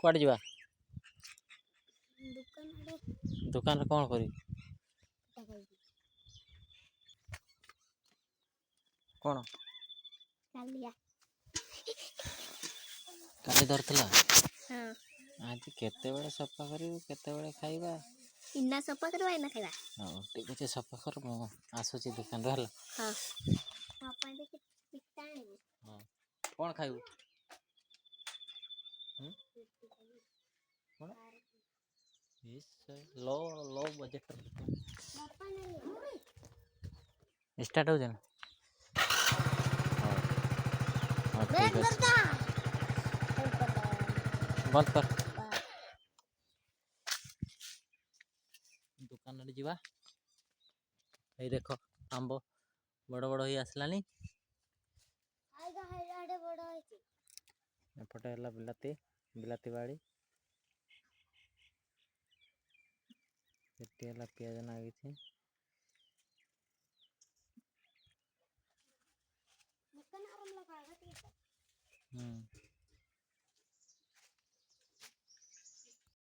कुआडे जीवा दुकान दुकान रे कौन करी कौन कालिया काली धरतला हां आज केते बेले सफा करियो केते बेले खाइबा इन्ना सफा करवा इन्ना खाइबा हां ठीक अछि सफा कर मो आसुची दुकान रे हला हां पापा देखि पिस्ता आनी हां कौन खाइबू कौन इस लो लो बजट पापा नहीं स्टार्ट हो जाना हां ब्रेक ठीक करता अछि बंद कर दुकान रे जीवा ए देखो आंबो बड़ बड़ होई आसलानी आइगा हाइडे बड़ा होइची एपटे हला बिलाती बिलाती बाड़ी एटी हला पियाज नागी थी मक्कन आराम लगा